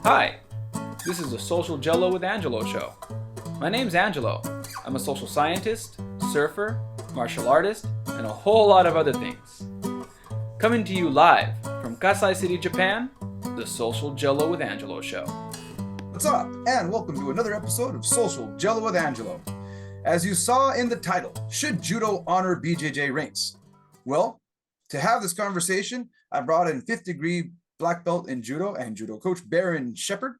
Hi, this is the Social Jello with Angelo show. My name's Angelo. I'm a social scientist, surfer, martial artist, and a whole lot of other things. Coming to you live from Kasai City, Japan, the Social Jello with Angelo show. What's up, and welcome to another episode of Social Jello with Angelo. As you saw in the title, should Judo honor BJJ ranks? Well, to have this conversation, I brought in 5th degree black belt in Judo and Judo coach Barron Shepherd.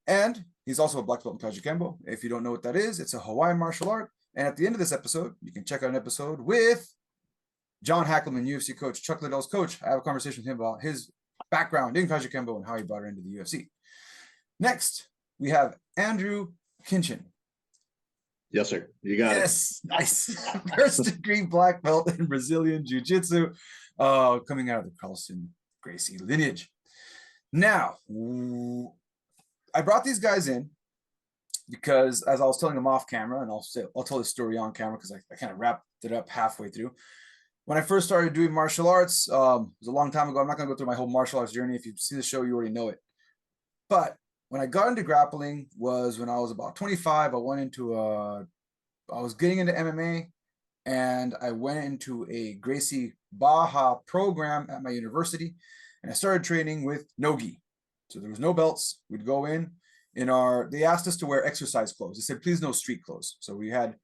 And he's also a black belt in Kajikembo. If you don't know what that is, it's a Hawaiian martial art. And at the end of this episode, you can check out an episode with John Hackleman, UFC coach, Chuck Liddell's coach. I have a conversation with him about his background in Kajikembo and how he brought her into the UFC. Next, we have Andrew Kinchen. Yes, sir. You got it. Yes, nice. 1st degree black belt in Brazilian Jiu-Jitsu, coming out of the Carlson Gracie lineage. Now, I brought these guys in because, as I was telling them off camera, and I'll tell this story on camera because I kind of wrapped it up halfway through. When I first started doing martial arts, it was a long time ago. I'm not going to go through my whole martial arts journey. If you've seen the show, you already know it. But when I got into grappling was when I was about 25. I was getting into MMA, and I went into a Gracie Baja program at my university, and I started training with no gi. So there was no belts. We'd go in they asked us to wear exercise clothes. They said, please no street clothes. So we had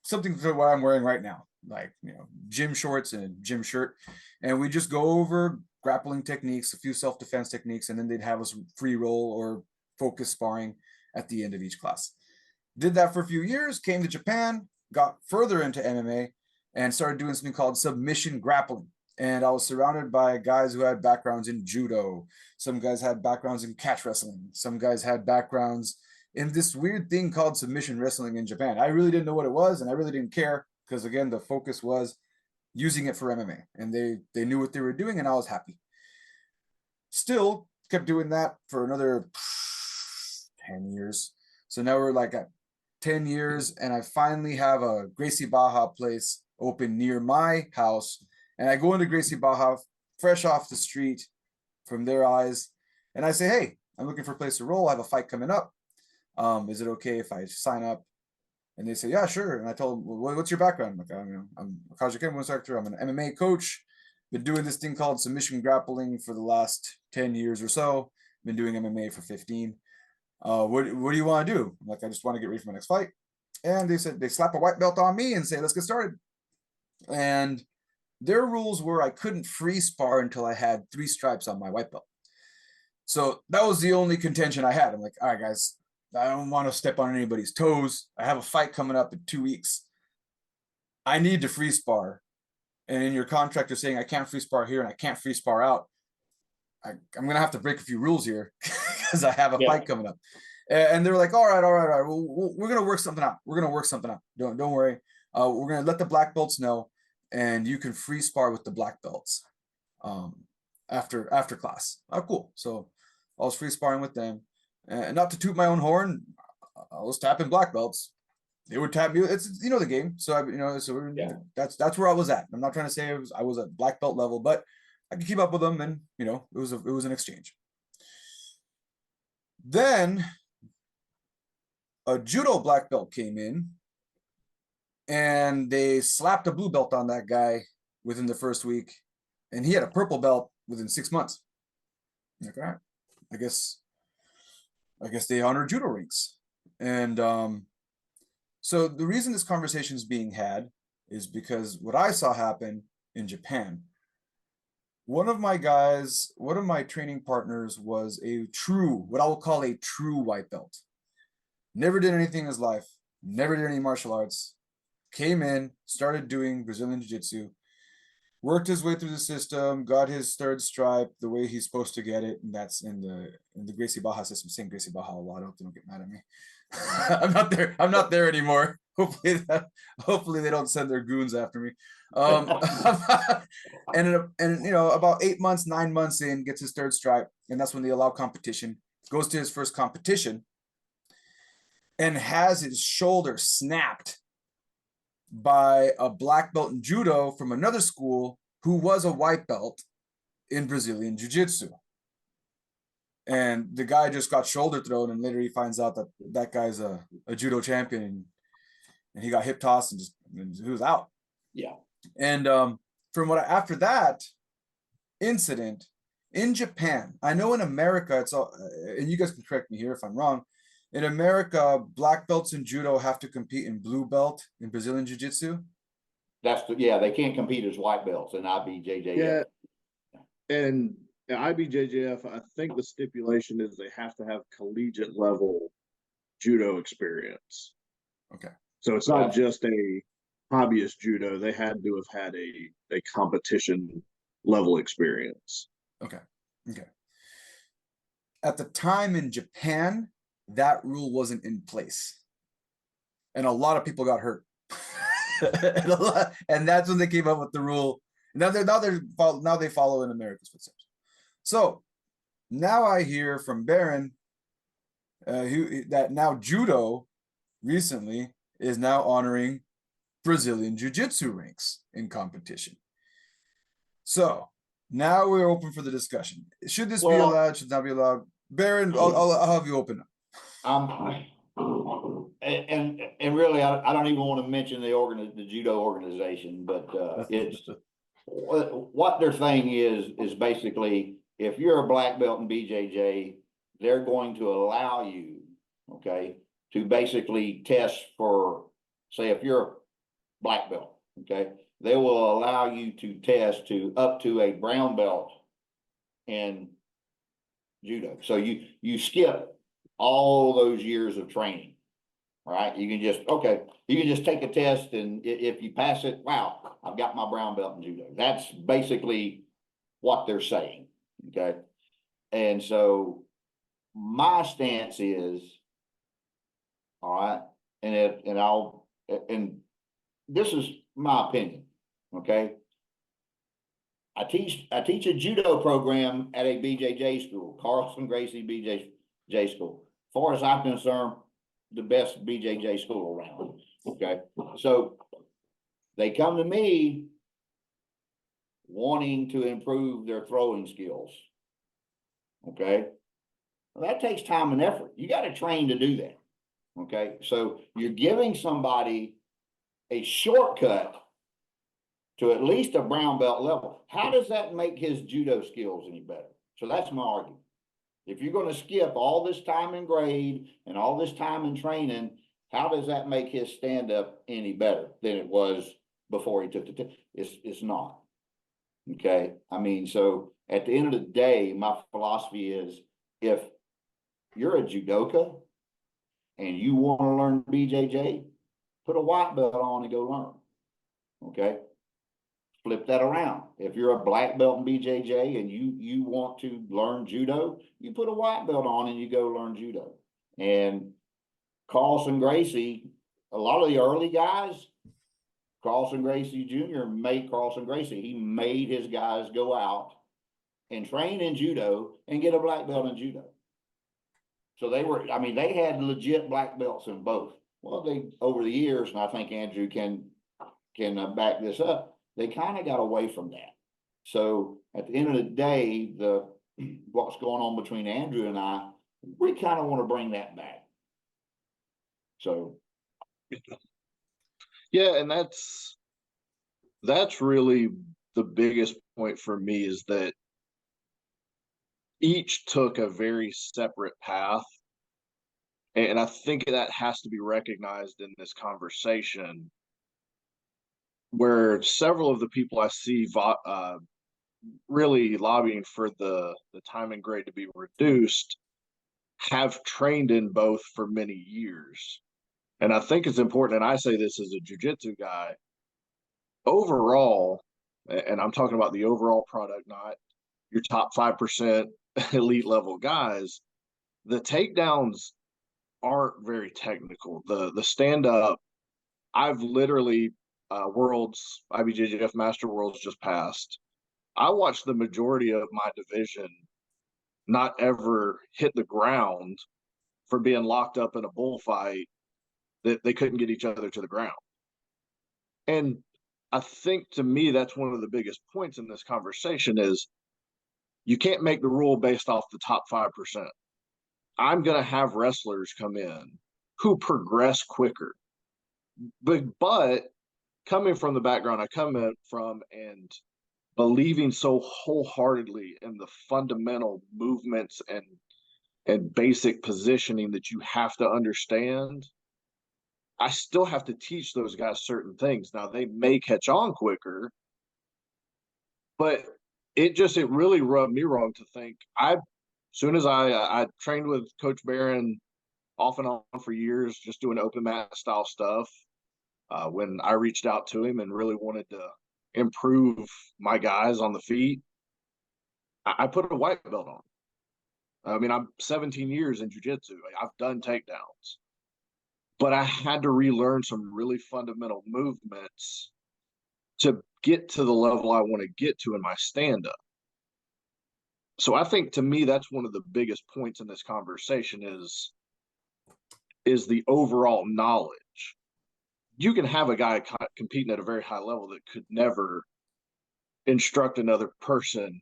something for what I'm wearing right now, like, gym shorts and a gym shirt. And we just go over grappling techniques, a few self-defense techniques, and then they'd have us free roll or focus sparring at the end of each class. Did that for a few years, came to Japan, got further into MMA, and started doing something called submission grappling. And I was surrounded by guys who had backgrounds in judo. Some guys had backgrounds in catch wrestling. Some guys had backgrounds in this weird thing called submission wrestling in Japan. I really didn't know what it was, and I really didn't care because, again, the focus was using it for MMA. And they knew what they were doing, and I was happy. Still kept doing that for another 10 years. So now we're like at 10 years, and I finally have a Gracie Baja place open near my house. And I go into Gracie Baja fresh off the street from their eyes, and I say, hey, I'm looking for a place to roll. I have a fight coming up. Is it okay if I sign up? And they say, yeah, sure. And I told them, well, what's your background? I'm a Kajikembo instructor. I'm an MMA coach. Been doing this thing called submission grappling for the last 10 years or so. Been doing MMA for 15. What do you want to do? I just want to get ready for my next fight. And they said, they slap a white belt on me and say, let's get started. And their rules were I couldn't free spar until I had 3 stripes on my white belt. So that was the only contention I had. I'm like, all right, guys, I don't want to step on anybody's toes. I have a fight coming up in 2 weeks. I need to free spar. And in your contract, you're saying I can't free spar here and I can't free spar out. I'm going to have to break a few rules here because I have a fight coming up. And they're like, all right. We're going to work something out. Don't worry. We're going to let the black belts know, and you can free spar with the black belts after class. Oh, cool. So I was free sparring with them, and not to toot my own horn, I was tapping black belts. They would tap me. It's the game. So that's where I was at. I'm not trying to say I was at black belt level, but I could keep up with them, and it was an exchange. Then a judo black belt came in, and they slapped a blue belt on that guy within the first week, and he had a purple belt within 6 months. Like, all right, I guess they honor judo ranks. And so the reason this conversation is being had is because what I saw happen in Japan. One of my training partners was what I will call a true white belt. Never did anything in his life, never did any martial arts. Came in, started doing Brazilian Jiu-Jitsu, worked his way through the system, got his 3rd stripe the way he's supposed to get it, and that's in the Gracie Baja system. I'm saying Gracie Baja a lot. I hope they don't get mad at me. I'm not there anymore. Hopefully they don't send their goons after me. And about 8 months, 9 months in, gets his 3rd stripe, and that's when they allow competition. Goes to his first competition and has his shoulder snapped by a black belt in judo from another school who was a white belt in Brazilian Jiu-Jitsu. and the guy just got shoulder thrown, and later he finds out that that guy's a judo champion, and he got hip tossed and he was out. Yeah. And from what after that incident in Japan, I know in America it's all, and you guys can correct me here if I'm wrong. In America, black belts in judo have to compete in blue belt in Brazilian jiu-jitsu. They can't compete as white belts in IBJJF. Yeah, and IBJJF, I think the stipulation is they have to have collegiate level judo experience. Okay. So it's not just a hobbyist judo. They had to have had a competition level experience. Okay. At the time in Japan, that rule wasn't in place, and a lot of people got hurt. and that's when they came up with the rule. Now they follow in America's footsteps. So now I hear from Barron that now judo recently is now honoring Brazilian jiu-jitsu ranks in competition. So now we're open for the discussion. Should this be allowed? Should not be allowed? Barron, I'll have you open up. And really, I don't even want to mention the judo organization, but it's what their thing is basically, if you're a black belt in BJJ, they're going to allow you, okay, to basically test for, say, if you're a black belt, okay, they will allow you to test to up to a brown belt in judo. So you skip all those years of training, right? You can just take a test, and if you pass it, wow, I've got my brown belt in judo. That's basically what they're saying, okay? And so my stance is, all right, and this is my opinion, okay? I teach a judo program at a BJJ school, Carlson Gracie BJJ school. As far as I'm concerned, the best BJJ school around, okay? So they come to me wanting to improve their throwing skills, okay? Well, that takes time and effort. You got to train to do that, okay? So you're giving somebody a shortcut to at least a brown belt level. How does that make his judo skills any better? So that's my argument. If you're going to skip all this time in grade and all this time in training, how does that make his stand-up any better than it was before he took the test? It's not. Okay. I mean, so at the end of the day, my philosophy is, if you're a judoka and you want to learn BJJ, put a white belt on and go learn. Okay. Flip that around. If you're a black belt in BJJ and you want to learn judo, you put a white belt on and you go learn judo. And Carlson Gracie, a lot of the early guys, Carlson Gracie Jr. made Carlson Gracie. He made his guys go out and train in judo and get a black belt in judo. So they had legit black belts in both. Well, over the years, and I think Andrew can back this up, they kind of got away from that. So at the end of the day, what's going on between Andrew and I, we kind of want to bring that back. So yeah, and that's really the biggest point for me, is that each took a very separate path. And I think that has to be recognized in this conversation, where several of the people I see really lobbying for the time and grade to be reduced have trained in both for many years. And I think it's important, and I say this as a jiu-jitsu guy, overall, and I'm talking about the overall product, not your top 5% elite level guys, the takedowns aren't very technical. The stand-up, I've literally Worlds, IBJJF Master Worlds just passed. I watched the majority of my division not ever hit the ground for being locked up in a bullfight that they couldn't get each other to the ground. And I think, to me, that's one of the biggest points in this conversation is, you can't make the rule based off the top 5%. I'm going to have wrestlers come in who progress quicker. But coming from the background I come in from and believing so wholeheartedly in the fundamental movements and basic positioning that you have to understand, I still have to teach those guys certain things. Now, they may catch on quicker, but it really rubbed me wrong to think as soon as I trained with Coach Barron off and on for years, just doing open mat style stuff. When I reached out to him and really wanted to improve my guys on the feet, I put a white belt on. I mean, I'm 17 years in jiu-jitsu. I've done takedowns, but I had to relearn some really fundamental movements to get to the level I want to get to in my stand-up. So I think, to me, that's one of the biggest points in this conversation is the overall knowledge. You can have a guy competing at a very high level that could never instruct another person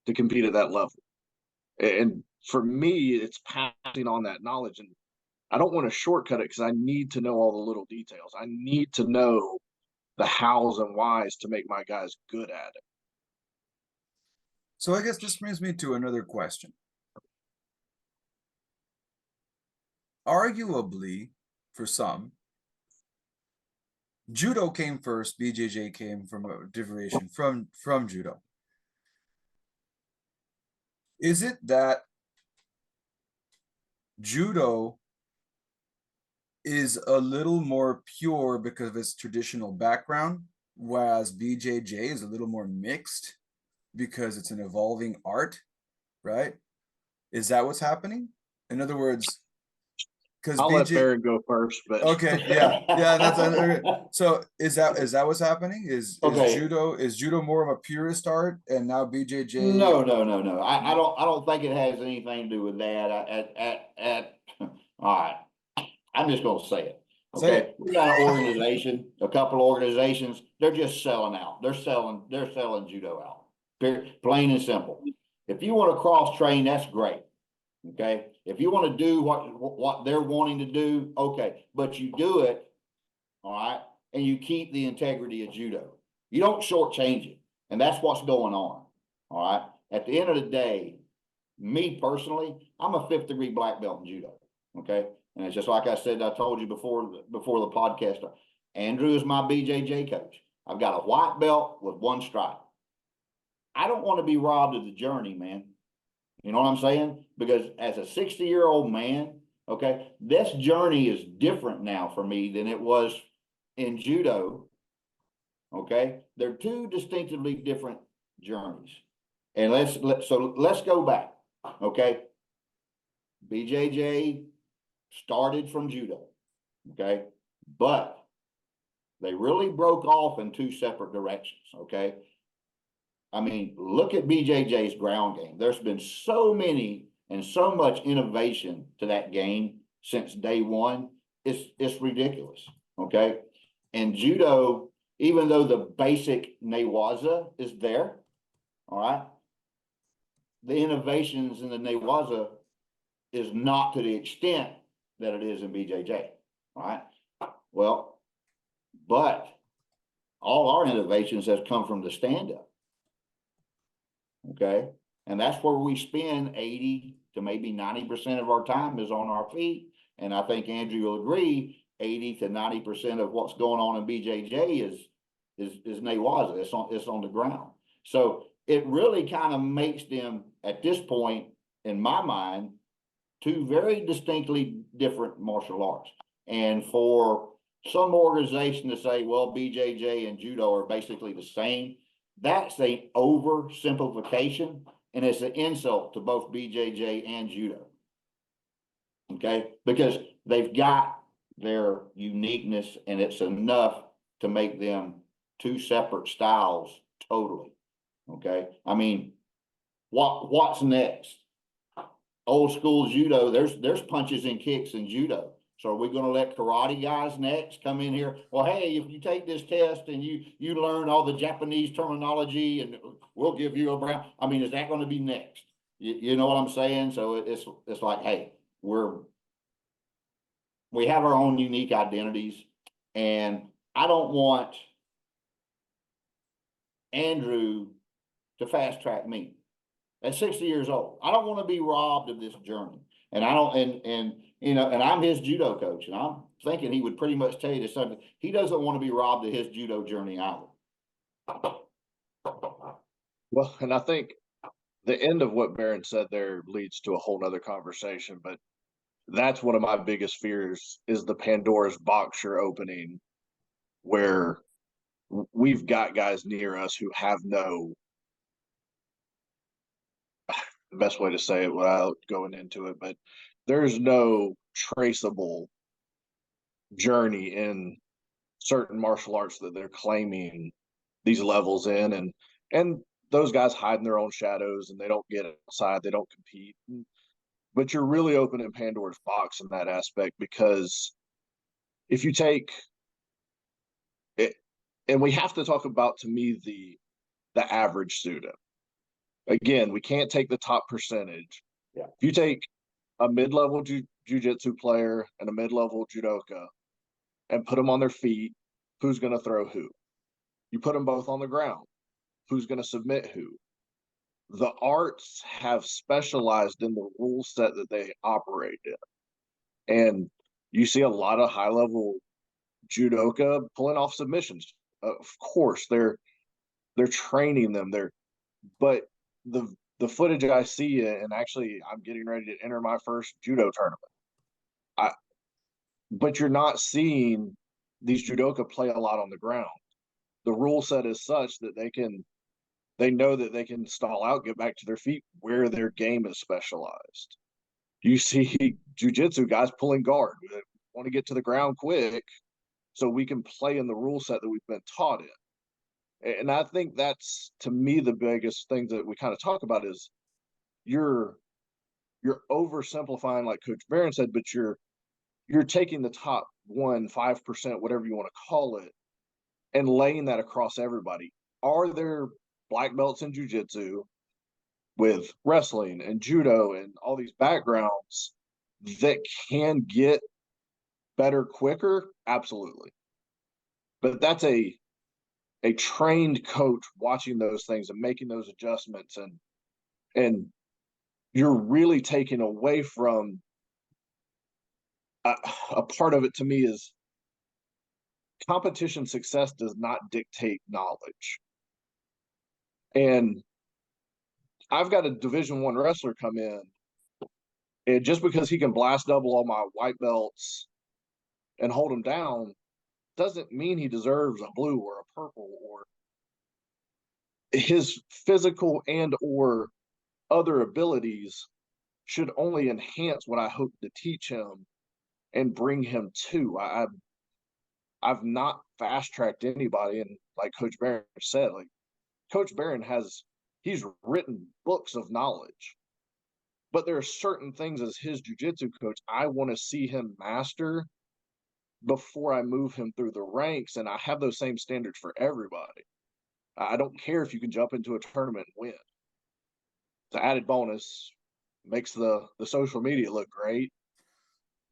to compete at that level. And for me, it's passing on that knowledge. And I don't want to shortcut it because I need to know all the little details. I need to know the hows and whys to make my guys good at it. So I guess this brings me to another question. Arguably, for some, Judo came first, BJJ came from a derivation from Judo. Is it that Judo is a little more pure because of its traditional background, whereas BJJ is a little more mixed because it's an evolving art, right? Is that what's happening? In other words, because I'll let Barron go first, but okay, yeah, that's okay. So is that what's happening? Is Okay. Judo more of a purist art, and now BJJ? No. I don't think it has anything to do with that. All right. I'm just gonna say it. Say Okay. it. We got an organization, a couple of organizations, they're just selling out. They're selling Judo out. Plain and simple. If you want to cross train, that's great. Okay. If you want to do what they're wanting to do, okay, but you do it, all right, and you keep the integrity of Judo. You don't shortchange it, and that's what's going on. All right. At the end of the day, me personally, I'm a 5th degree black belt in Judo. Okay, and it's just like I said, I told you before the podcast. Andrew is my BJJ coach. I've got a white belt with 1 stripe. I don't want to be robbed of the journey, man. You know what I'm saying? Because as a 60-year-old man, okay, this journey is different now for me than it was in Judo. Okay, they're 2 distinctively different journeys. And let's go back. Okay, BJJ started from Judo. Okay, but they really broke off in 2 separate directions. Okay. I mean, look at BJJ's ground game. There's been so many and so much innovation to that game since day one. It's ridiculous. Okay. And Judo, even though the basic newaza is there, all right, the innovations in the newaza is not to the extent that it is in BJJ. All right. Well, but all our innovations have come from the stand-up. Okay. And that's where we spend 80 to maybe 90% of our time is on our feet. And I think Andrew will agree, 80 to 90% of what's going on in BJJ is newaza. It's on the ground. So it really kind of makes them, at this point, in my mind, 2 very distinctly different martial arts. And for some organization to say, well, BJJ and Judo are basically the same, that's an oversimplification, and it's an insult to both BJJ and Judo. Okay, because they've got their uniqueness, and it's enough to make them 2 separate styles totally. Okay, I mean, what's next? Old school Judo, there's punches and kicks in Judo. So are we going to let karate guys next come in here? Well, hey, if you take this test and you learn all the Japanese terminology, and we'll give you a brown. I mean, is that going to be next? You know what I'm saying? So it's like, hey, we have our own unique identities, and I don't want Andrew to fast track me at 60 years old. I don't want to be robbed of this journey. And I don't, and you know, and I'm his judo coach, and I'm thinking he would pretty much tell you this something. He doesn't want to be robbed of his judo journey either. Well, and I think the end of what Barron said there leads to a whole nother conversation, but that's one of my biggest fears is the Pandora's box you're opening, where we've got guys near us who have no, the best way to say it without going into it, but there's no traceable journey in certain martial arts that they're claiming these levels in, and those guys hide in their own shadows and they don't get outside, they don't compete. But you're really opening Pandora's box in that aspect, because if you take it, and we have to talk about, to me, the average student. Again, we can't take the top percentage. Yeah. If you take a mid-level jiu-jitsu player and a mid-level judoka and put them on their feet, who's going to throw who? You put them both on the ground, who's going to submit who? The arts have specialized in the rule set that they operate in. And you see a lot of high-level judoka pulling off submissions. Of course, they're training them. But the footage I see, and actually I'm getting ready to enter my first judo tournament. But you're not seeing these judoka play a lot on the ground. The rule set is such that they know that they can stall out, get back to their feet where their game is specialized. You see jiu-jitsu guys pulling guard. They want to get to the ground quick so we can play in the rule set that we've been taught in. And I think that's, to me, the biggest thing that we kind of talk about is you're oversimplifying, like Coach Barron said, but you're taking the top 5%, whatever you want to call it, and laying that across everybody. Are there black belts in jiu-jitsu with wrestling and judo and all these backgrounds that can get better quicker? Absolutely. But that's a trained coach watching those things and making those adjustments, and you're really taking away from a part of it. To me, is competition success does not dictate knowledge. And I've got a Division I wrestler come in, and just because he can blast double all my white belts and hold them down doesn't mean he deserves a blue or a purple, or his physical and or other abilities should only enhance what I hope to teach him and bring him to. I've not fast tracked anybody, and like Coach Barron said, like Coach Barron he's written books of knowledge, but there are certain things as his jiu-jitsu coach I want to see him master before I move him through the ranks, and I have those same standards for everybody. I don't care if you can jump into a tournament and win. It's an added bonus, makes the social media look great,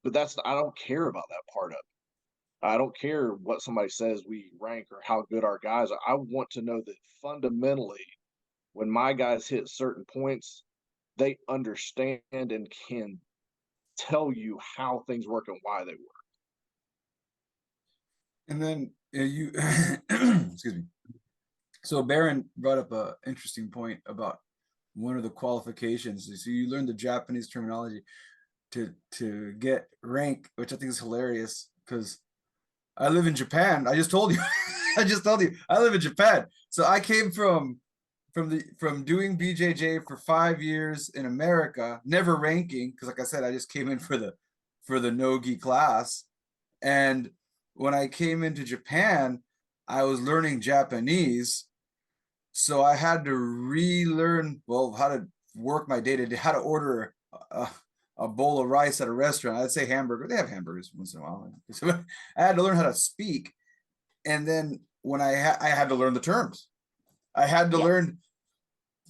but I don't care about that part of it. I don't care what somebody says we rank or how good our guys are. I want to know that fundamentally, when my guys hit certain points, they understand and can tell you how things work and why they work. And then you, excuse me. So Barron brought up an interesting point about one of the qualifications. So you learn the Japanese terminology to get rank, which I think is hilarious because I live in Japan. I just told you. I live in Japan. So I came from doing BJJ for 5 years in America, never ranking, because like I said, I just came in for the no-gi class. And when I came into Japan, I was learning Japanese. So I had to relearn, how to work my day-to-day, how to order a bowl of rice at a restaurant. I'd say hamburger. They have hamburgers once in a while. I had to learn how to speak, and then when I had to learn the terms. I had to learn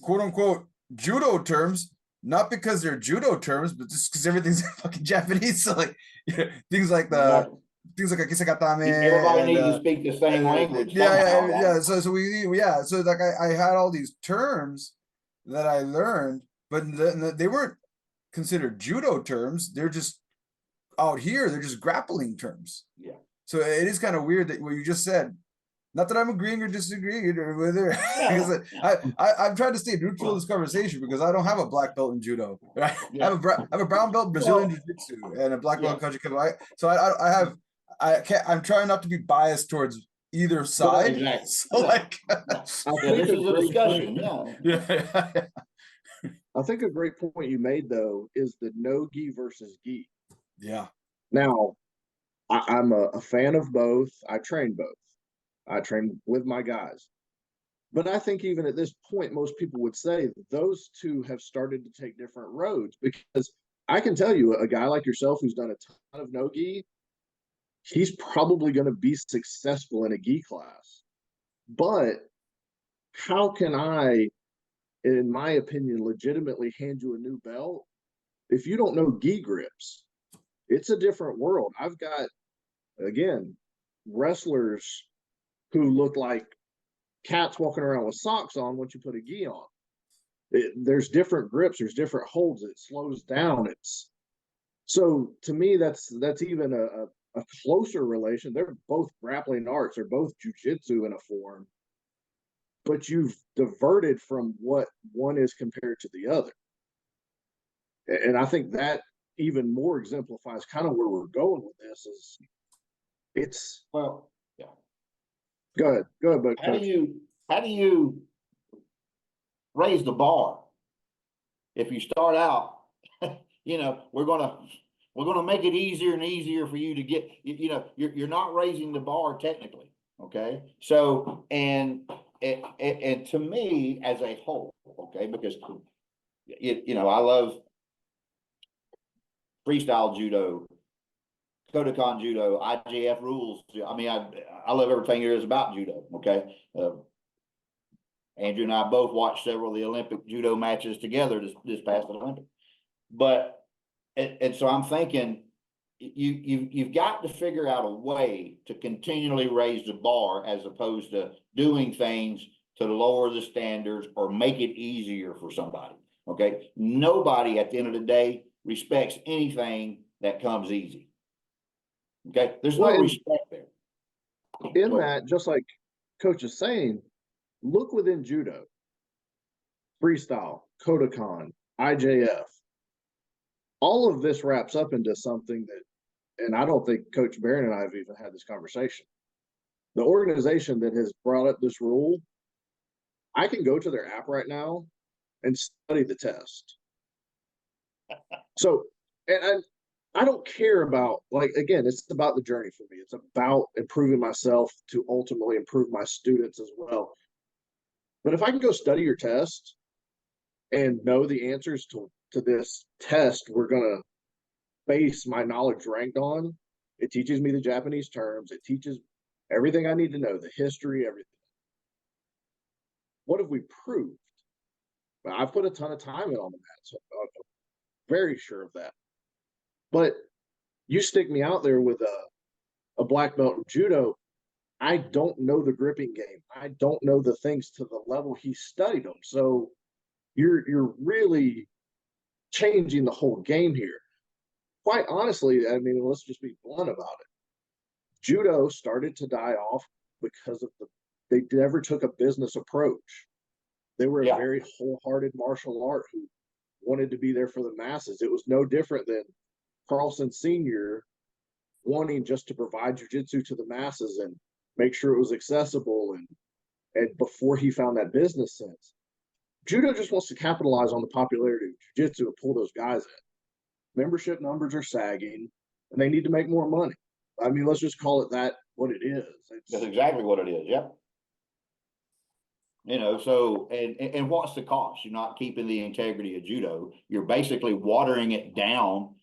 quote unquote judo terms, not because they're judo terms, but just because everything's fucking Japanese. So like things like things like akisagatame. Everybody needs to speak the same language. Somehow, So like I had all these terms that I learned, but they weren't considered judo terms. They're just out here. They're just grappling terms. Yeah. So it is kind of weird that what you just said. Not that I'm agreeing or disagreeing with her, because I'm trying to stay neutral in this conversation because I don't have a black belt in judo. Right? I have a brown belt in Brazilian Jiu-Jitsu and a black belt in Country. So I'm trying not to be biased towards either side. Exactly. So like, this is a discussion. I think a great point you made though is the no gi versus gi. Yeah. Now, I'm a fan of both. I train both. I train with my guys. But I think even at this point, most people would say those two have started to take different roads, because I can tell you a guy like yourself who's done a ton of no-gi, he's probably going to be successful in a gi class. But how can I, in my opinion, legitimately hand you a new belt if you don't know gi grips? It's a different world. I've got, again, wrestlers who look like cats walking around with socks on once you put a gi on. There's different grips, there's different holds, it slows down. So to me, that's even a closer relation. They're both grappling arts, they're both jiu-jitsu in a form, but you've diverted from what one is compared to the other. And I think that even more exemplifies kind of where we're going with this. Is it's Well, Go ahead, but how do you raise the bar? If you start out, we're gonna make it easier and easier for you to get. You're not raising the bar technically, okay? So and to me as a whole, okay, because I love freestyle judo, Kodokan judo, IJF rules. I mean, I love everything there is about judo. Okay. Andrew and I both watched several of the Olympic judo matches together this past Olympic. But, and so I'm thinking you've got to figure out a way to continually raise the bar as opposed to doing things to lower the standards or make it easier for somebody. Okay. Nobody at the end of the day respects anything that comes easy. Okay, there's no respect there. In that, just like Coach is saying, look within judo, freestyle, Kodokan, IJF. All of this wraps up into something that, and I don't think Coach Barron and I have even had this conversation. The organization that has brought up this rule, I can go to their app right now and study the test. So, and I don't care about, like, again, it's about the journey for me. It's about improving myself to ultimately improve my students as well. But if I can go study your test and know the answers to this test we're going to base my knowledge ranked on, it teaches me the Japanese terms. It teaches everything I need to know, the history, everything. What have we proved? I've put a ton of time in on the mat, so I'm very sure of that. But you stick me out there with a black belt in judo, I don't know the gripping game. I don't know the things to the level he studied them. So you're really changing the whole game here. Quite honestly, I mean, let's just be blunt about it. Judo started to die off because of they never took a business approach. They were a very wholehearted martial art who wanted to be there for the masses. It was no different than Carlson Sr. wanting just to provide jiu-jitsu to the masses and make sure it was accessible and before he found that business sense. Judo just wants to capitalize on the popularity of jiu-jitsu and pull those guys in. Membership numbers are sagging and they need to make more money. I mean, let's just call it that what it is. That's exactly what it is. Yep. You know, so, and what's the cost? You're not keeping the integrity of judo. You're basically watering it down.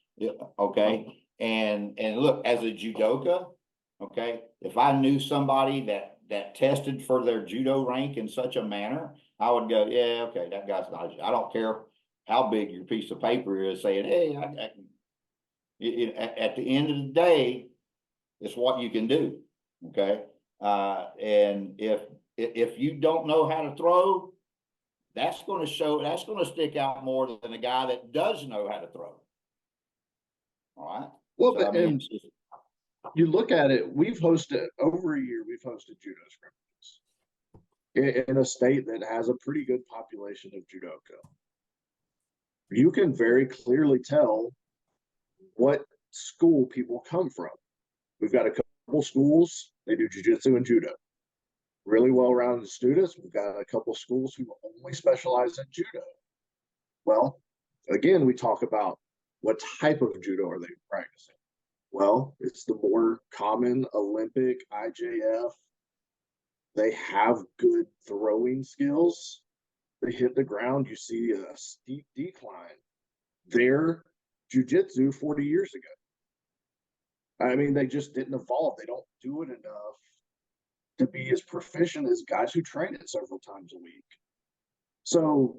Okay. And look, as a judoka, okay, if I knew somebody that tested for their judo rank in such a manner, I would go, yeah, okay, that guy's not, I don't care how big your piece of paper is saying, hey, at the end of the day, it's what you can do. Okay. And if you don't know how to throw, that's going to stick out more than a guy that does know how to throw. All right. Well, So, I mean, and you look at it, we've hosted over a year, we've hosted judo scrimmages in a state that has a pretty good population of judoka. You can very clearly tell what school people come from. We've got a couple schools, they do jiu-jitsu and judo. Really well-rounded students. We've got a couple schools who only specialize in judo. Well, again, we talk about what type of judo are they practicing? Well, it's the more common Olympic, IJF. They have good throwing skills. They hit the ground, you see a steep decline. They're jiu-jitsu 40 years ago. I mean, they just didn't evolve. They don't do it enough to be as proficient as guys who train it several times a week. So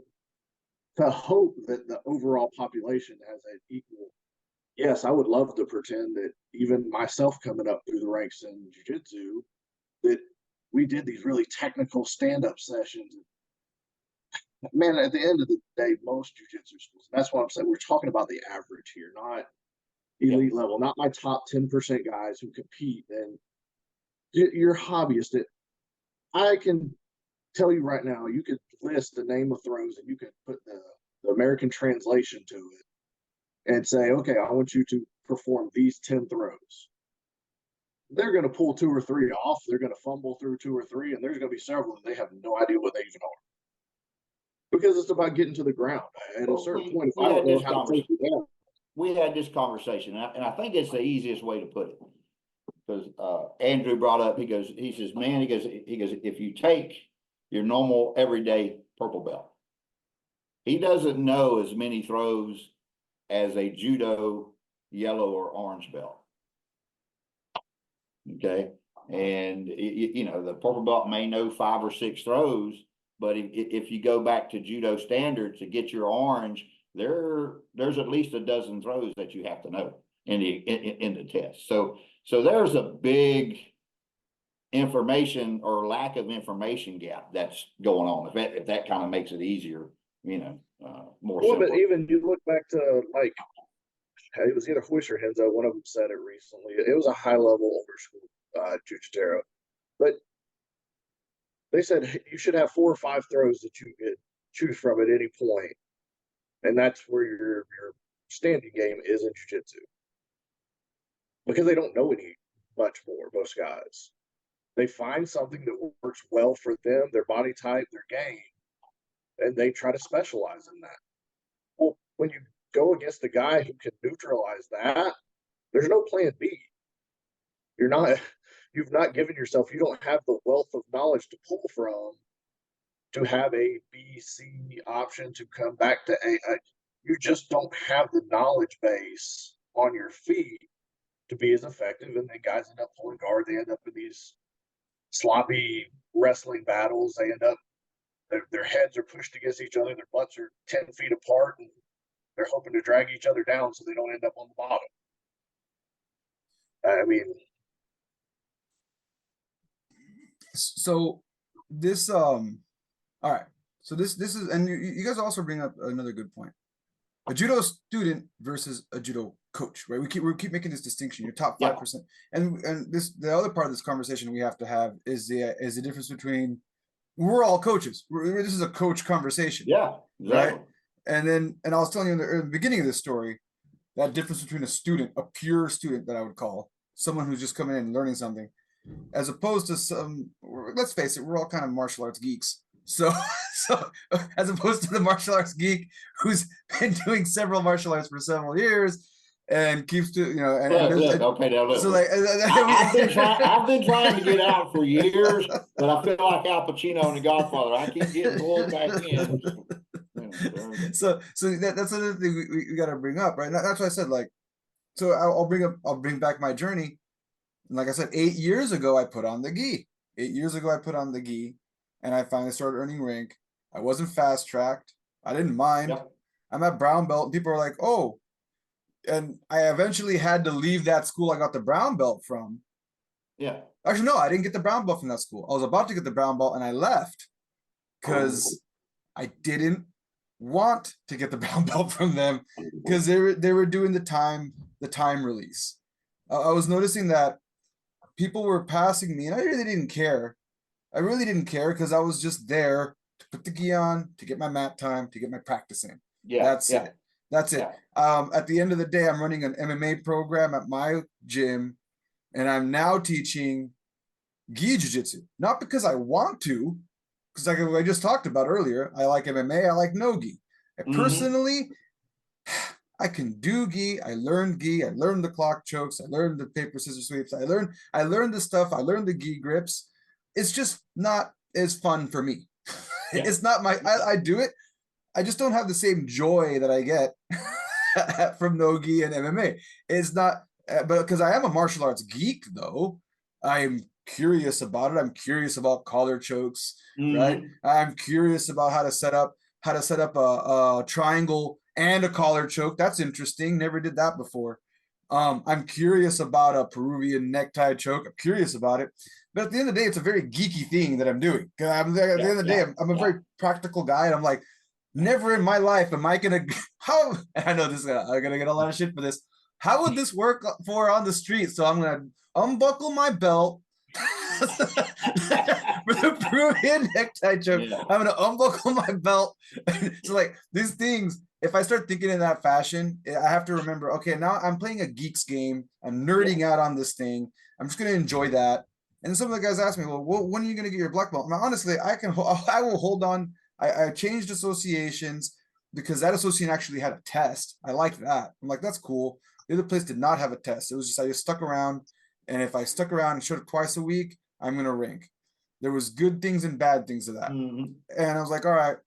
to hope that the overall population has an equal, yes, I would love to pretend that even myself coming up through the ranks in jiu-jitsu, that we did these really technical stand-up sessions. Man, at the end of the day, most jiu-jitsu schools, that's what I'm saying, we're talking about the average here, not elite level, not my top 10% guys who compete. And you're hobbyist. That I can tell you right now, you could list the name of throws and you could put the American translation to it and say, okay, I want you to perform these 10 throws. They're going to pull 2 or 3 off. They're going to fumble through 2 or 3, and there's going to be several that they have no idea what they even are. Because it's about getting to the ground. At a certain point, if I don't know how to take it down. We had this conversation, and I think it's the easiest way to put it. Because Andrew brought up, he says, man, if you take your normal everyday purple belt, he doesn't know as many throws as a judo yellow or orange belt. Okay. And you know, the purple belt may know 5 or 6 throws, but if you go back to judo standards to get your orange, there's at least a dozen throws that you have to know in the test. So there's a big information or lack of information gap that's going on. If that kind of makes it easier, you know, more. Well, but even you look back to, like, it was either Huish or Henzo, one of them said it recently. It was a high level older school jiu-jitsu, but they said you should have 4 or 5 throws that you could choose from at any point, and that's where your standing game is in jiu-jitsu. Because they don't know any much more, most guys. They find something that works well for them, their body type, their game, and they try to specialize in that. Well, when you go against a guy who can neutralize that, there's no plan B. You've not given yourself, you don't have the wealth of knowledge to pull from to have a B, C option to come back to A. You just don't have the knowledge base on your feet to be as effective, and then guys end up pulling guard. They end up in these sloppy wrestling battles. They end up, their heads are pushed against each other, their butts are 10 feet apart, and they're hoping to drag each other down so they don't end up on the bottom. I mean, so this all right, so this is, and you guys also bring up another good point. A judo student versus a judo coach, right? We keep making this distinction. Your top 5%, and this, the other part of this conversation we have to have is the difference between, we're all coaches. This is a coach conversation. Yeah, exactly. Right. And I was telling you in the beginning of this story, that difference between a student, a pure student that I would call, someone who's just coming in and learning something, as opposed to some, let's face it, we're all kind of martial arts geeks. So as opposed to the martial arts geek who's been doing several martial arts for several years, and keeps to, you know, and Look, okay, now look. so like I've been trying to get out for years, but I feel like Al Pacino in The Godfather. I keep getting pulled back in. So that's another thing we got to bring up, right? That's why I said, like, so I'll bring back my journey. And like I said, 8 years ago, I put on the gi. 8 years ago, I put on the gi, and I finally started earning rank. I wasn't fast tracked. I didn't mind. Yep. I'm at brown belt. And people are like, oh, and I eventually had to leave that school I got the brown belt from. Yeah. Actually, no, I didn't get the brown belt from that school. I was about to get the brown belt, and I left because I didn't want to get the brown belt from them because they were doing the time release. I was noticing that people were passing me, and I really didn't care. I really didn't care because I was just there to put the gi on, to get my mat time, to get my practice in. Yeah. That's yeah. it. That's it. Yeah. At the end of the day, I'm running an MMA program at my gym, and I'm now teaching gi jiu-jitsu. Not because I want to, because like I just talked about earlier, I like MMA, I like no gi. Personally, I can do gi. I learned gi. I learned the clock chokes. I learned the paper scissors sweeps. I learned the stuff. I learned the gi grips. It's just not as fun for me. It's not my. I do it. I just don't have the same joy that I get from no gi and MMA. It's not, but because I am a martial arts geek, though, I'm curious about it. I'm curious about collar chokes, right? I'm curious about how to set up a triangle and a collar choke. That's interesting. Never did that before. I'm curious about a Peruvian necktie choke. I'm curious about it. But at the end of the day, it's a very geeky thing that I'm doing. At the end of the day, I'm a very practical guy. And I'm like, never in my life am I going to, how, I know this, I'm going to get a lot of shit for this. How would this work for on the street? So I'm going to unbuckle my belt with a Peruvian necktie choke. Yeah. I'm going to unbuckle my belt. So like these things, if I start thinking in that fashion, I have to remember, okay, now I'm playing a geeks game. I'm nerding out on this thing. I'm just going to enjoy that. And some of the guys ask me, well, when are you going to get your black belt? Now, honestly, I will hold on. I changed associations because that association actually had a test. I like that. I'm like, that's cool. The other place did not have a test. It was just, I just stuck around. And if I stuck around and showed up twice a week, I'm going to rank. There was good things and bad things of that. And I was like, all right.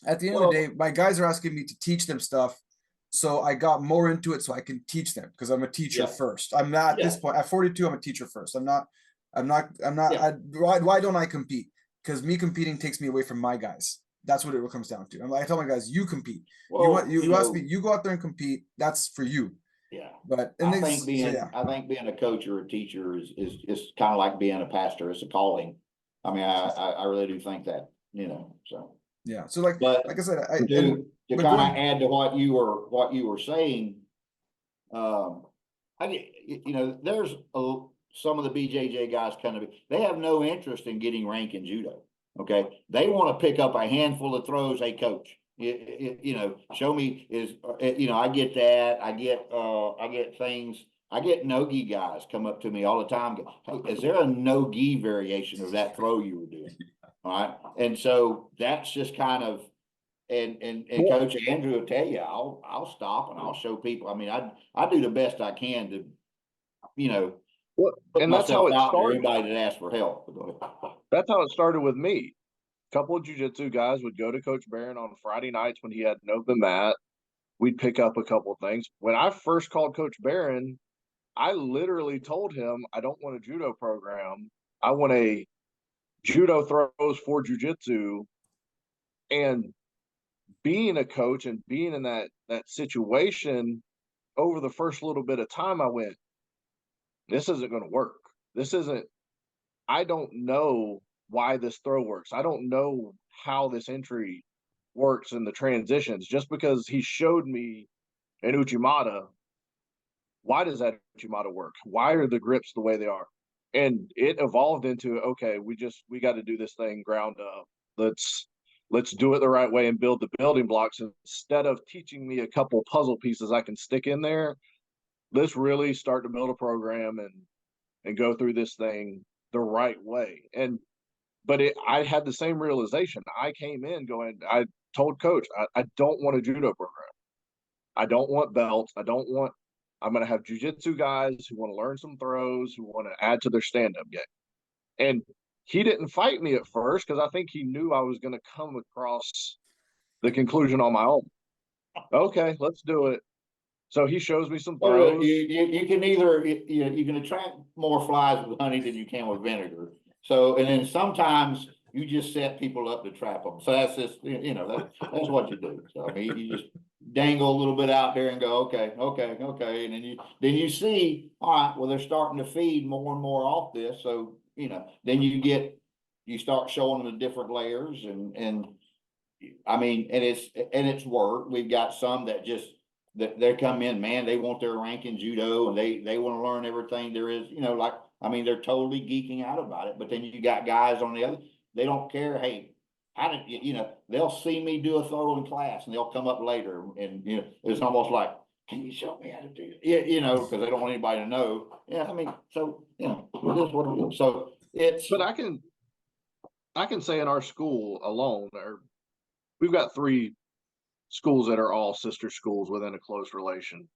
At the end of the day, my guys are asking me to teach them stuff. So I got more into it so I can teach them because I'm a teacher first. I'm not at this point. At 42, I'm a teacher first. Why don't I compete? Because me competing takes me away from my guys. That's what it comes down to. I tell my guys, you compete. Well, you ask me, you go out there and compete. That's for you. Yeah. But I think being a coach or a teacher is kind of like being a pastor. It's a calling. I mean, I really do think that, so. Yeah. So like I said, to kind of add to what you were saying, there's some of the BJJ guys they have no interest in getting rank in judo. Okay. They want to pick up a handful of throws. Hey, coach, show me I get that. I get things. I get no-gi guys come up to me all the time. Hey, is there a no-gi variation of that throw you were doing? All right. And so that's just kind of, and Coach Andrew will tell you, I'll stop and I'll show people. I mean, I do the best I can to, and that's how it started. Everybody that asks for help. Go ahead. That's how it started with me. A couple of jiu-jitsu guys would go to Coach Barron on Friday nights when he had an open mat. We'd pick up a couple of things. When I first called Coach Barron, I literally told him, I don't want a judo program. I want a judo throws for jiu-jitsu. And being a coach and being in that situation, over the first little bit of time, I went, this isn't going to work. I don't know why this throw works. I don't know how this entry works in the transitions. Just because he showed me an Uchimata, why does that Uchimata work? Why are the grips the way they are? And it evolved into, okay, we got to do this thing ground up. Let's do it the right way and build the building blocks. Instead of teaching me a couple puzzle pieces I can stick in there, let's really start to build a program and go through this thing the right way. But I had the same realization. I came in going, I told Coach, I don't want a judo program. I don't want belts. I don't want I'm going to have jiu-jitsu guys who want to learn some throws, who want to add to their stand-up game. And he didn't fight me at first because I think he knew I was going to come across the conclusion on my own. Okay, let's do it. So he shows me some Well, throws. you can either, you can attract more flies with honey than you can with vinegar. So, and then sometimes you just set people up to trap them. So that's just, that's what you do. So I mean, you just dangle a little bit out there and go, okay. And then you see, all right, well, they're starting to feed more and more off this. So, then you start showing them the different layers and I mean, and it's work. We've got some that just, they come in, man, they want their rank in judo and they want to learn everything there is, they're totally geeking out about it. But then you got guys on the other, they don't care. Hey, how did they'll see me do a throw in class and they'll come up later and it's almost like, can you show me how to do it? Yeah, because they don't want anybody to know. Yeah, I mean, so it is what it is. So it's, but I can say in our school alone, we've got 3 schools that are all sister schools within a close relation.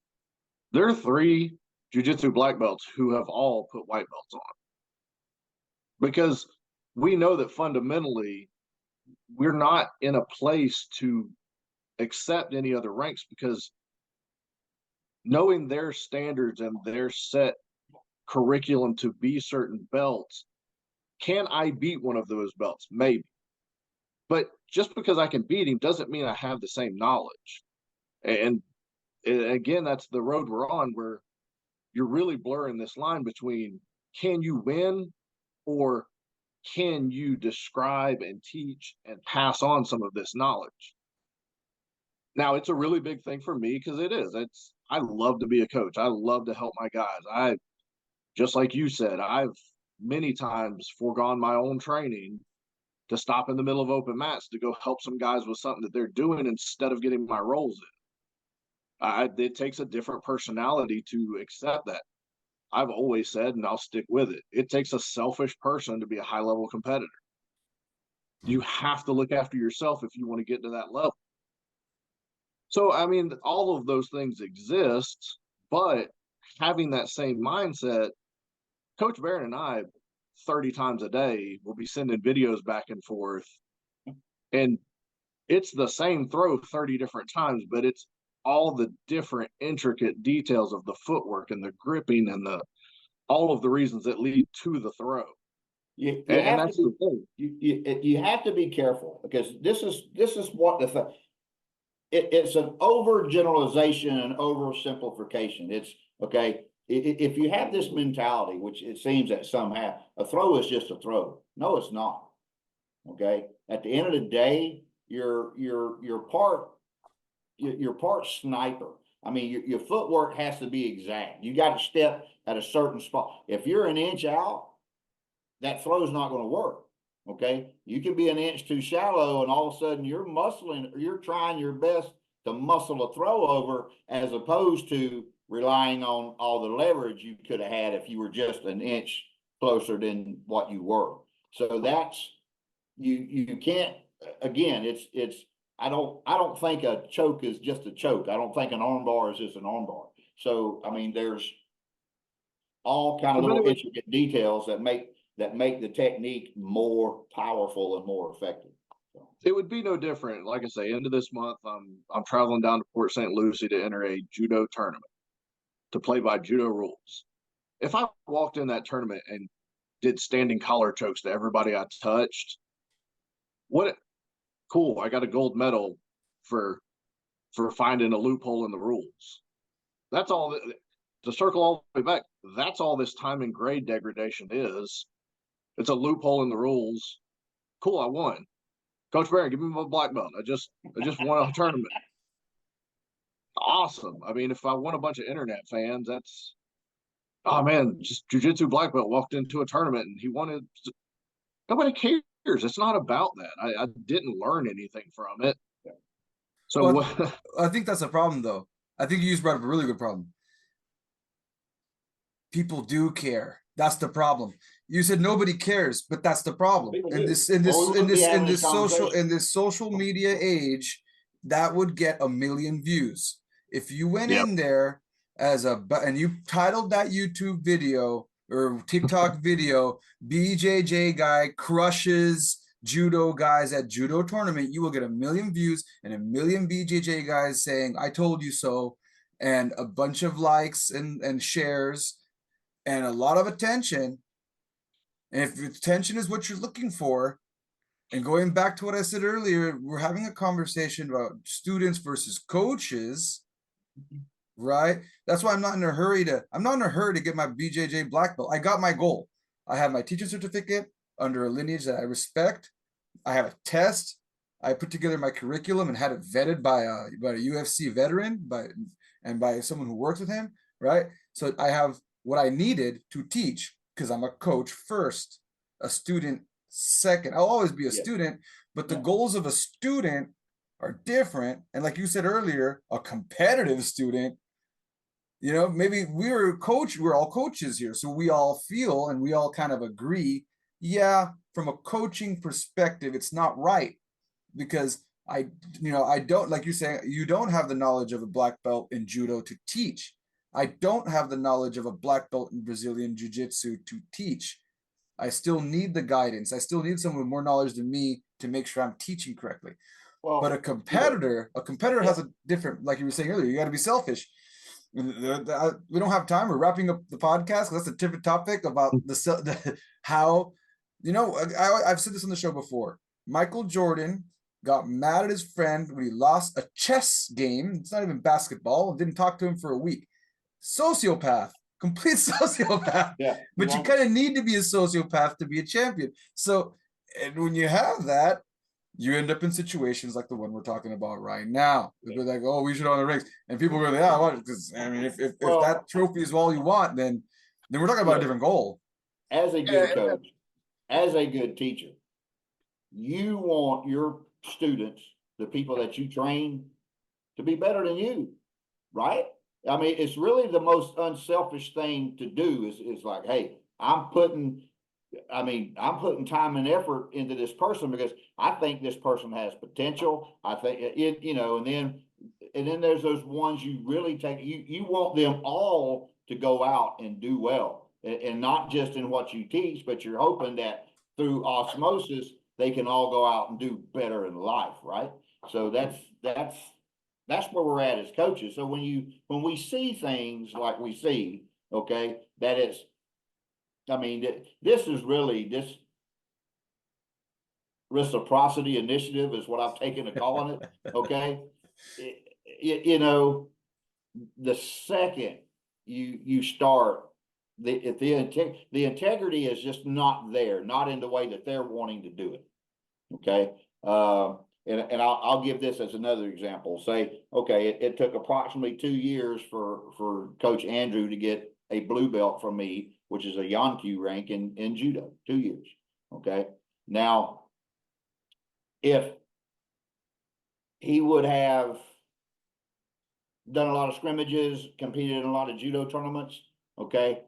There are 3 jiu-jitsu black belts who have all put white belts on, because we know that fundamentally we're not in a place to accept any other ranks, because knowing their standards and their set curriculum to be certain belts, can I beat one of those belts? Maybe. But just because I can beat him doesn't mean I have the same knowledge. And again, that's the road we're on, where you're really blurring this line between, can you win, or can you describe and teach and pass on some of this knowledge? Now, it's a really big thing for me because I love to be a coach. I love to help my guys. Just like you said, I've many times foregone my own training to stop in the middle of open mats to go help some guys with something that they're doing instead of getting my rolls in. It takes a different personality to accept that. I've always said, and I'll stick with it, it takes a selfish person to be a high-level competitor. You have to look after yourself if you want to get to that level. So, I mean, all of those things exist, but having that same mindset, Coach Barron and I, 30 times a day, will be sending videos back and forth, and it's the same throw 30 different times, but it's all the different intricate details of the footwork and the gripping and all of the reasons that lead to the throw. And that's the thing. You have to be careful, because this is what it's an overgeneralization and oversimplification. It's okay. If you have this mentality, which it seems that some have, a throw is just a throw. No, it's not. Okay. At the end of the day, you're part sniper. I mean, your footwork has to be exact. You got to step at a certain spot. If you're an inch out, that throw is not going to work. Okay. You can be an inch too shallow and all of a sudden you're trying your best to muscle a throw over, as opposed to relying on all the leverage you could have had if you were just an inch closer than what you were. So that's, you can't, again, it's, I don't think a choke is just a choke. I don't think an arm bar is just an arm bar. So, I mean, there's all kind of little intricate details that make the technique more powerful and more effective. So. It would be no different. Like I say, end of this month, I'm traveling down to Port St. Lucie to enter a judo tournament to play by judo rules. If I walked in that tournament and did standing collar chokes to everybody I touched, cool, I got a gold medal for finding a loophole in the rules. That's all. To circle all the way back, that's all this time and grade degradation is. It's a loophole in the rules. Cool, I won. Coach Barron, give me my black belt. I just won a tournament. Awesome. I mean, if I want a bunch of internet fans, that's, oh man, just jiu-jitsu black belt walked into a tournament and he wanted. Nobody cares. It's not about that. I didn't learn anything from it. So well, I think that's a problem, though. I think you just brought up a really good problem. People do care. That's the problem. You said nobody cares, but that's the problem. In this social media age, that would get 1 million views. If you went in there and you titled that YouTube video or TikTok video, BJJ guy crushes judo guys at judo tournament, you will get 1 million views and 1 million BJJ guys saying, I told you so, and a bunch of likes and shares and a lot of attention. And if attention is what you're looking for, and going back to what I said earlier, we're having a conversation about students versus coaches, right? That's why I'm not in a hurry to get my BJJ black belt. I got my goal. I have my teacher certificate under a lineage that I respect. I have a test. I put together my curriculum and had it vetted by a UFC veteran, by someone who works with him, right? So I have what I needed to teach because I'm a coach first, a student second. I'll always be a student, but the goals of a student are different. And like you said earlier, a competitive student, maybe we're all coaches here. So we all feel and we all kind of agree, yeah, from a coaching perspective, it's not right because I don't, like you're saying, you don't have the knowledge of a black belt in judo to teach. I don't have the knowledge of a black belt in Brazilian Jiu-Jitsu to teach. I still need the guidance. I still need someone with more knowledge than me to make sure I'm teaching correctly. Well, but a competitor has a different, like you were saying earlier, you got to be selfish. We don't have time. We're wrapping up the podcast. That's a different topic about how, I've said this on the show before. Michael Jordan got mad at his friend when he lost a chess game. It's not even basketball. Didn't talk to him for a week. Sociopath. Complete sociopath. Yeah. But you kind of need to be a sociopath to be a champion. So, and when you have that, you end up in situations like the one we're talking about right now. They're like, oh, we should own the rings. And people go, yeah, what? Because I mean, if that trophy is all you want, then we're talking about a different goal. As a good coach, as a good teacher, you want your students, the people that you train, to be better than you, right? I mean, it's really the most unselfish thing to do is like, hey, I'm putting time and effort into this person because I think this person has potential. I think and then there's those ones you really take, you want them all to go out and do well, and not just in what you teach, but you're hoping that through osmosis, they can all go out and do better in life, right? So that's where we're at as coaches. So when we see things like we see, okay, that it's, I mean, this is really this reciprocity initiative is what I've taken to calling it. Okay, the second you start, the integrity is just not there, not in the way that they're wanting to do it. Okay. And I'll give this as another example. Say, okay, it took approximately 2 years for Coach Andrew to get a blue belt from me, which is a Yonkyu rank in judo, 2 years. Okay. Now, if he would have done a lot of scrimmages, competed in a lot of judo tournaments, okay,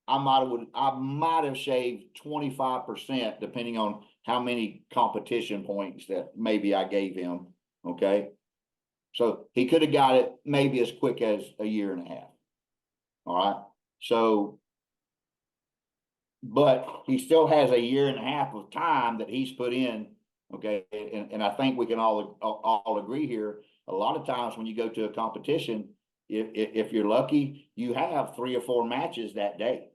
I might have shaved 25%, depending on how many competition points that maybe I gave him. Okay. So he could have got it maybe as quick as a year and a half. All right. So, but he still has a year and a half of time that he's put in. Okay. And I think we can all agree here. A lot of times when you go to a competition, if you're lucky, you have 3 or 4 matches that day.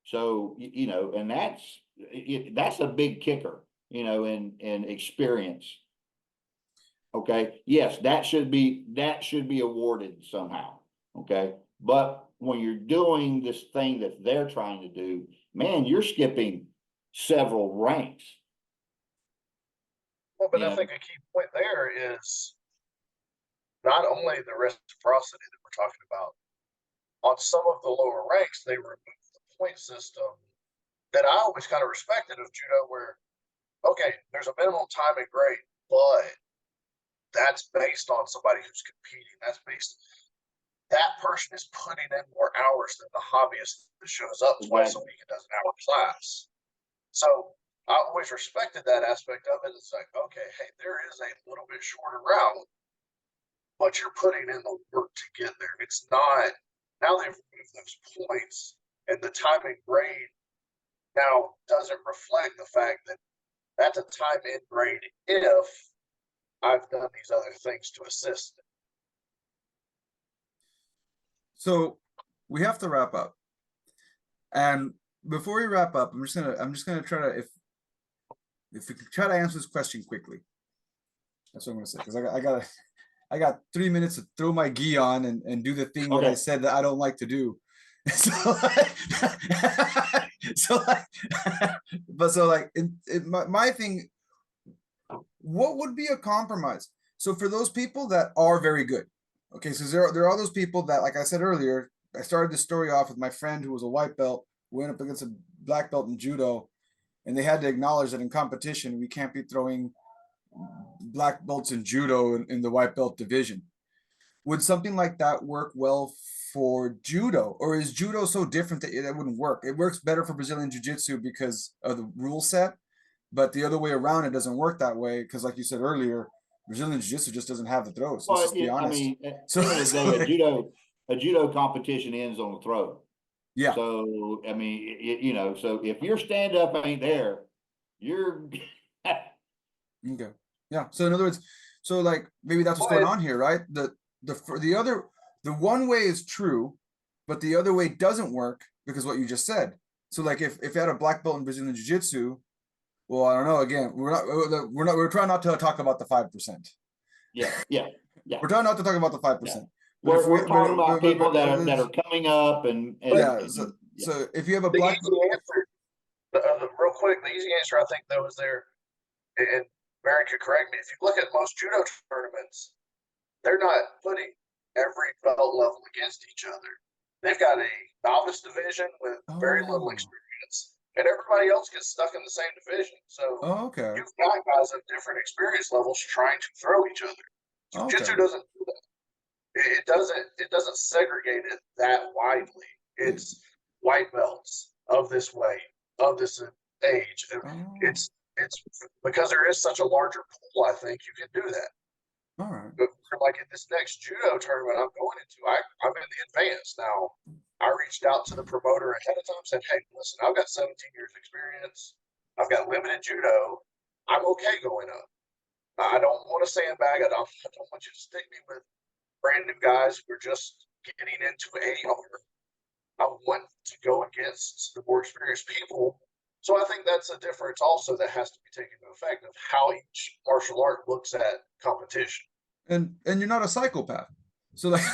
So, and that's a big kicker, in experience. Okay. Yes, that should be awarded somehow. Okay. But when you're doing this thing that they're trying to do, man, you're skipping several ranks. Well, but I think a key point there is not only the reciprocity that we're talking about. On some of the lower ranks, they remove the point system that I always kind of respected of judo, where, okay, there's a minimum time and grade, but that's based on somebody who's competing. That person is putting in more hours than the hobbyist that shows up twice a week and does an hour class. So I always respected that aspect of it. It's like, okay, hey, there is a little bit shorter route, but you're putting in the work to get there. It's not Now they've removed those points, and the time in grade now doesn't reflect the fact that that's a time in grade if I've done these other things to assist. So we have to wrap up. And before we wrap up, I'm just gonna try to, if we can try to answer this question quickly. That's what I'm gonna say, because I got 3 minutes to throw my gi on and do the thing that I said that I don't like to do. My thing, what would be a compromise? So for those people that are very good, okay, so there are those people that, like I said earlier, I started the story off with my friend who was a white belt, went up against a black belt in judo, and they had to acknowledge that in competition we can't be throwing black belts in judo in the white belt division. Would something like that work well for judo, or is judo so different that that wouldn't work? It works better for Brazilian jiu-jitsu because of the rule set, but the other way around, it doesn't work that way because, like you said earlier, Brazilian jiu-jitsu just doesn't have the throws. Let's just be honest. I mean, a judo competition ends on the throw. Yeah. So I mean, you know, so if your stand up ain't there, you're okay. Yeah. So in other words, so like maybe that's what's going on here, right? The one way is true, but the other way doesn't work because what you just said. So like if you had a black belt in Brazilian jiu-jitsu, well, I don't know. Again, we're trying not to talk about the 5%. Yeah. We're trying not to talk about the 5%. Yeah. We're talking about people that are coming up and so if you have a black answer, real quick, the easy answer I think though is there, and Barron could correct me. If you look at most judo tournaments, they're not putting every belt level against each other. They've got a novice division with very little experience, and everybody else gets stuck in the same division. So you've got guys of different experience levels trying to throw each other. Jiu-Jitsu doesn't do that. It doesn't segregate it that widely. It's white belts of this weight, of this age. It's because there is such a larger pool. I think you can do that. All right. But like in this next judo tournament I'm going into, I'm in the advanced now. I reached out to the promoter ahead of time, said, "Hey, listen, I've got 17 years experience. I've got limited judo. I'm okay going up. I don't want to sandbag. I don't want you to stick me with brand new guys who are just getting into AR. I want to go against the more experienced people." So I think that's a difference also that has to be taken into effect of how each martial art looks at competition. And you're not a psychopath. So like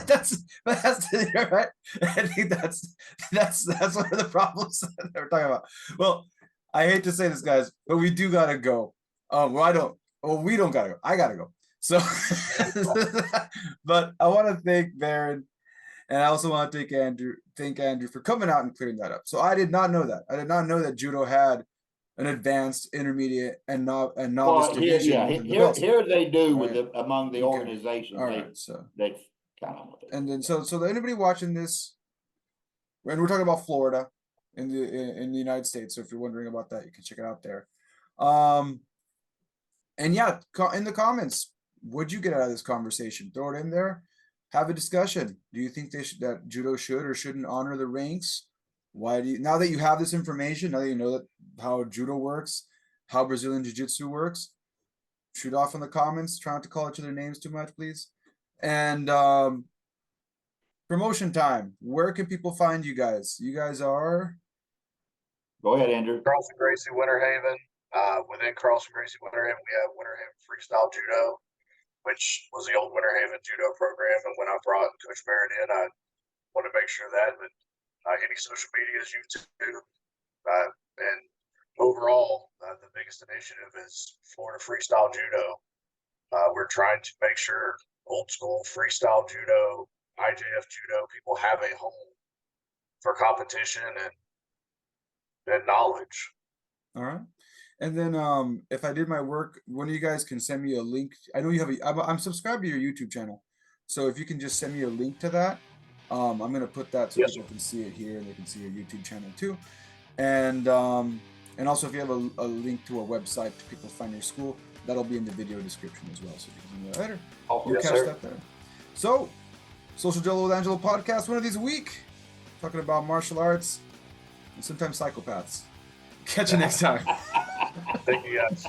that's right. I think that's one of the problems that we're talking about. Well, I hate to say this, guys, but we do gotta go. We don't gotta go. I gotta go. So but I want to thank Barron, and I also want to thank Andrew for coming out and clearing that up. So I did not know that. I did not know that judo had an advanced, intermediate, and novice division. Here they do with among the organizations. All right, so they kind of. And then so anybody watching this, and we're talking about Florida in the United States. So if you're wondering about that, you can check it out there. And yeah, in the comments, what'd you get out of this conversation? Throw it in there. Have a discussion. Do you think that judo should or shouldn't honor the ranks? Why do you, now that you have this information, now that you know that how judo works, how Brazilian jiu-jitsu works, shoot off in the comments. Try not to call each other names too much, please. And promotion time. Where can people find you guys? You guys are. Go ahead, Andrew. Carlson Gracie, Winter Haven. Within Carlson Gracie, Winter Haven, we have Winter Haven Freestyle Judo, which was the old Winter Haven Judo program. And when I brought Coach Barron in, I want to make sure that any social media is YouTube. And overall, the biggest initiative is Florida Freestyle Judo. We're trying to make sure old school freestyle judo, IJF judo, people have a home for competition and knowledge. All right. And then if I did my work, one of you guys can send me a link. I know you have I'm subscribed to your YouTube channel. So if you can just send me a link to that, I'm going to put that so people can see it here and they can see your YouTube channel too. And also if you have a link to a website to people find your school, that'll be in the video description as well. So you can later. Oh, You'll catch that there. So, Social Jello with Angelo podcast, one of these a week, talking about martial arts and sometimes psychopaths. Catch you next time. Thank you guys.